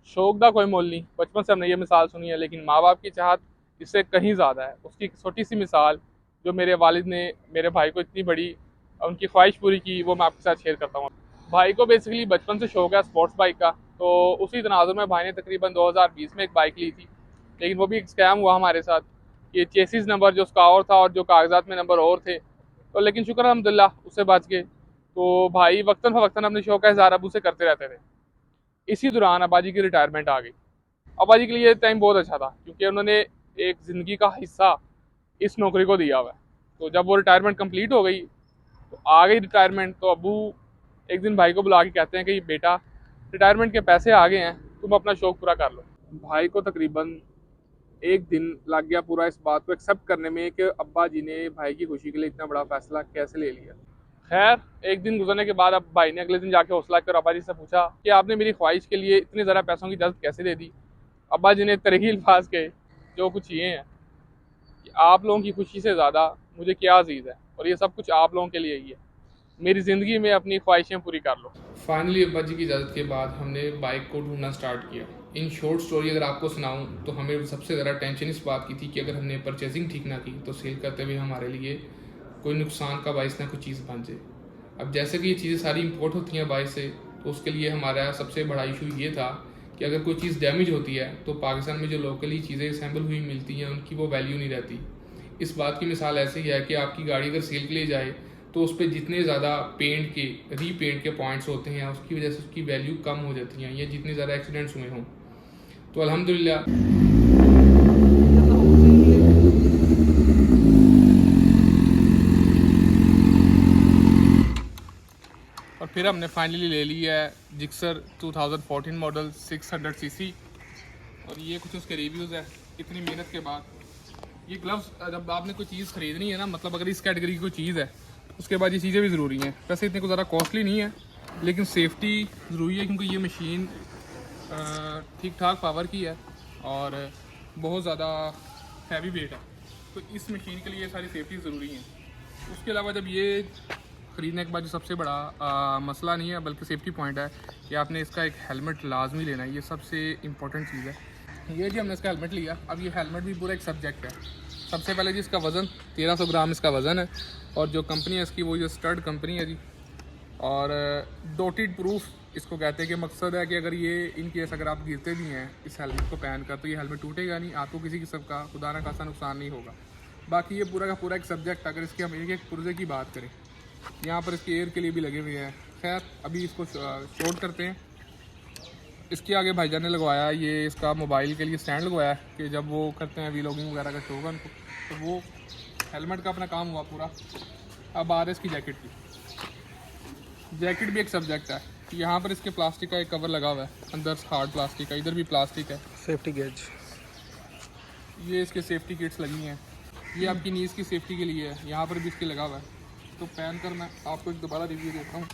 शौक का कोई मोल नहीं, बचपन से हमने ये मिसाल सुनी है, लेकिन माँ बाप की चाहत इससे कहीं ज़्यादा है। उसकी एक छोटी सी मिसाल जो मेरे वालिद ने मेरे भाई को इतनी बड़ी उनकी ख्वाहिश पूरी की, वो मैं आपके साथ शेयर करता हूँ। भाई को बेसिकली बचपन से शौक है स्पोर्ट्स बाइक का, तो उसी तनाजुर में भाई ने तकरीबन 2020 में एक बाइक ली थी। लेकिन वो भी एक स्कैम हुआ हमारे साथ। ये चेसिस नंबर जो उसका और था और जो कागजात में नंबर और थे, तो लेकिन शुक्र अल्हम्दुलिल्लाह उससे बच गए। तो भाई वक्तन फ़वक्तन अपने शौक का इज़हार अबू से करते रहते थे। इसी दौरान अब्बाजी की रिटायरमेंट आ गई। अब्बाजी के लिए टाइम बहुत अच्छा था क्योंकि उन्होंने एक ज़िंदगी का हिस्सा इस नौकरी को दिया हुआ है। तो जब वो रिटायरमेंट कंप्लीट हो गई, तो आ गई रिटायरमेंट, तो अब्बू एक दिन भाई को बुला के कहते हैं कि बेटा, रिटायरमेंट के पैसे आ गए हैं, तुम अपना शौक पूरा कर लो। भाई को तकरीबन एक दिन लग गया पूरा इस बात को एक्सेप्ट करने में कि अब्बा जी ने भाई की खुशी के लिए इतना बड़ा फैसला कैसे ले लिया। खैर, एक दिन गुजरने के बाद अब भाई ने अगले दिन जाके हौसला कर अब्बा जी से पूछा कि आपने मेरी ख्वाहिश के लिए इतने ज़्यादा पैसों की जल्द कैसे दे दी। अब्बा जी ने तरही अल्फाज के जो कुछ ये हैं कि आप लोगों की खुशी से ज़्यादा मुझे क्या अजीज़ है, और ये सब कुछ आप लोगों के लिए ही है। मेरी ज़िंदगी में अपनी ख्वाहिशें पूरी कर लो। फाइनली अब्बा जी की इजाज़त के बाद हमने बाइक को ढूंढना स्टार्ट किया। इन शॉर्ट स्टोरी अगर आपको सुनाऊं तो हमें सबसे ज़्यादा टेंशन इस बात की थी कि अगर हमने परचेजिंग ठीक ना की तो सेल करते हुए हमारे लिए कोई नुकसान का बाइस ना कोई चीज़ बन जाए। अब जैसे कि ये चीज़ें सारी इंपोर्ट होती हैं बाइस से, तो उसके लिए हमारा सबसे बड़ा इशू ये था कि अगर कोई चीज़ डैमेज होती है तो पाकिस्तान में जो लोकली चीज़ें असेंबल हुई मिलती हैं उनकी वो वैल्यू नहीं रहती। इस बात की मिसाल ऐसे ही है कि आपकी गाड़ी अगर सेल के लिए जाए तो उस पर जितने ज़्यादा पेंट के रीपेंट के पॉइंट्स होते हैं उसकी वजह से उसकी वैल्यू कम हो जाती हैं, या जितने ज़्यादा एक्सीडेंट्स हुए हों। तो अल्हम्दुलिल्लाह और फिर हमने फाइनली ले ली है जिक्सर 2014 मॉडल 600 सीसी। और ये कुछ उसके रिव्यूज़ है इतनी मेहनत के बाद। ये ग्लव्स जब आपने कोई चीज़ ख़रीदनी है ना, मतलब अगर इस कैटेगरी की कोई चीज़ है उसके बाद ये चीज़ें भी ज़रूरी हैं। वैसे इतने को ज़्यादा कॉस्टली नहीं है, लेकिन सेफ्टी ज़रूरी है क्योंकि ये मशीन ठीक ठाक पावर की है और बहुत ज़्यादा हैवी वेट है, तो इस मशीन के लिए ये सारी सेफ्टी ज़रूरी हैं। उसके अलावा जब ये ख़रीदने के बाद जो सबसे बड़ा मसला नहीं है बल्कि सेफ्टी पॉइंट है कि आपने इसका एक हेलमेट लाजमी लेना है। ये सबसे इम्पोर्टेंट चीज़ है। ये जी हमने इसका हेलमेट लिया। अब ये हेलमेट भी पूरा एक सब्जेक्ट है। सबसे पहले जी इसका वज़न 1300 ग्राम इसका वज़न है, और जो कंपनी है इसकी वो ये स्टड कंपनी है जी। और डोटेड प्रूफ इसको कहते हैं कि मकसद है कि अगर ये इन केस अगर आप गिरते भी हैं इस हेलमेट को पहन कर तो ये हेलमेट टूटेगा नहीं, आपको किसी किस्म का खुदा ना खासा नुकसान नहीं होगा। बाकी ये पूरा का पूरा एक सब्जेक्ट। अगर इसके हम एक पुर्जे की बात करें, यहाँ पर इसके एयर के लिए भी लगे हुए हैं। खैर अभी इसको शॉर्ट करते हैं। इसके आगे भाईजान ने लगवाया ये इसका मोबाइल के लिए स्टैंड लगवाया है कि जब वो करते हैं वीलॉगिंग वगैरह का शौक है उनको, तो वो हेलमेट का अपना काम हुआ पूरा। अब आ रहा है इसकी जैकेट की। जैकेट भी एक सब्जेक्ट है। यहाँ पर इसके प्लास्टिक का एक कवर लगा हुआ है, अंदर हार्ड प्लास्टिक का, इधर भी प्लास्टिक है। सेफ्टी गेज, ये इसके सेफ्टी किट्स लगी हैं। ये आपकी नीज़ की सेफ्टी के लिए है, यहाँ पर भी इसके लगा हुआ है। तो पहन कर मैं आपको एक दोबारा रिव्यू देता हूँ।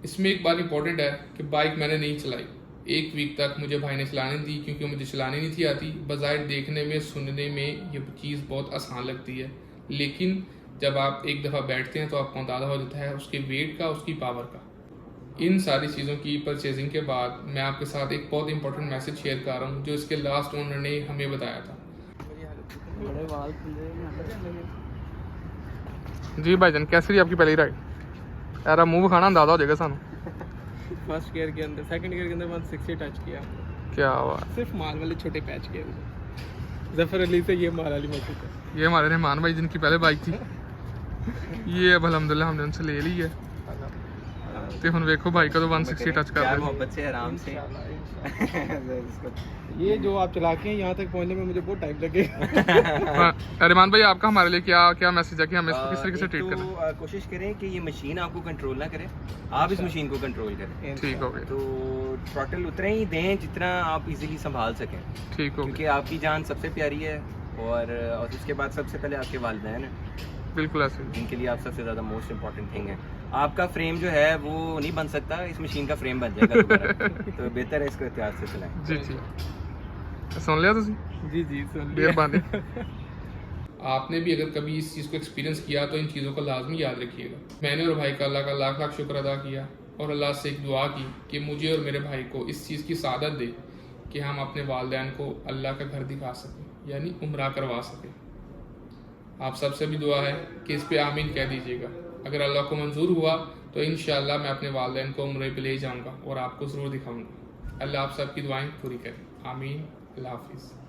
इसमें एक बात इंपॉर्टेंट है कि बाइक मैंने नहीं चलाई। एक वीक तक मुझे भाई ने चलाने दी क्योंकि मुझे चलानी नहीं थी आती। बज़ाहिर देखने में सुनने में ये चीज़ बहुत आसान लगती है, लेकिन जब आप एक दफ़ा बैठते हैं तो आपको अंदाज़ा हो जाता है उसके वेट का, उसकी पावर का। इन सारी चीज़ों की परचेजिंग के बाद मैं आपके साथ एक बहुत इंपॉर्टेंट मैसेज शेयर कर रहा हूँ जो इसके लास्ट ओनर ने हमें बताया था। जी भाईजान, कैसी रही आपकी पहली राइड? यार मूव खाना अंदाजा हो जाएगा सानू। फर्स्ट गियर के अंदर, सेकंड गियर के अंदर 160 टच किया। क्या हुआ? सिर्फ माल वाले छोटे पैच किए हुए। जफर अली से ये माल वाली मस्जिद है। ये हमारे रहमान भाई जिनकी पहले बाइक थी। ये अब अल्हम्दुलिल्लाह हमने उनसे ले ली है। तो हुन देखो भाई का तो 160 टच कर रहा है। मोहब्बत से आराम से ये जो आप चला के यहाँ तक पहुँचने में मुझे बहुत टाइम लगेगा। रहमान भाई आपका हमारे लिए क्या क्या मैसेज है कि हमें इसको किस तरीके से ट्रीट करना? कोशिश करें कि ये मशीन आपको कंट्रोल ना करे, आप इस मशीन को कंट्रोल करें। ठीक हो गया। तो थ्रॉटल उतना ही दें जितना आप इजीली संभाल सकें, ठीक हो क्योंकि गया। आपकी जान सबसे प्यारी है। और उसके बाद सबसे पहले आपके वालिदैन हैं, बिल्कुल ऐसे ही। जिनके लिए आप सबसे ज़्यादा मोस्ट इम्पॉर्टेंट थिंग है। आपका फ्रेम जो है वो नहीं बन सकता, इस मशीन का फ्रेम बन जाएगा दोबारा। तो बेहतर है इसको एहतियात से चलाएं। जी जी, सुन लिया तुसी? जी जी सुन मेहरबानी। आपने भी अगर कभी इस चीज़ को एक्सपीरियंस किया तो इन चीज़ों को लाजमी याद रखिएगा। मैंने और भाई का अल्लाह का लाख लाख शुक्र अदा किया और अल्लाह से एक दुआ की कि मुझे और मेरे भाई को इस चीज़ की सादत दे कि हम अपने वालिदैन को अल्लाह का घर दिखा सकें, यानी उम्रा करवा सकें। आप सबसे भी दुआ है कि इस पे आमीन कह दीजिएगा। अगर अल्लाह को मंजूर हुआ तो इंशाअल्लाह मैं अपने वालिदैन को उम्रे पे ले जाऊंगा और आपको ज़रूर दिखाऊंगा। अल्लाह आप सबकी दुआएं पूरी करे। आमीन। अल्लाह हाफिज़।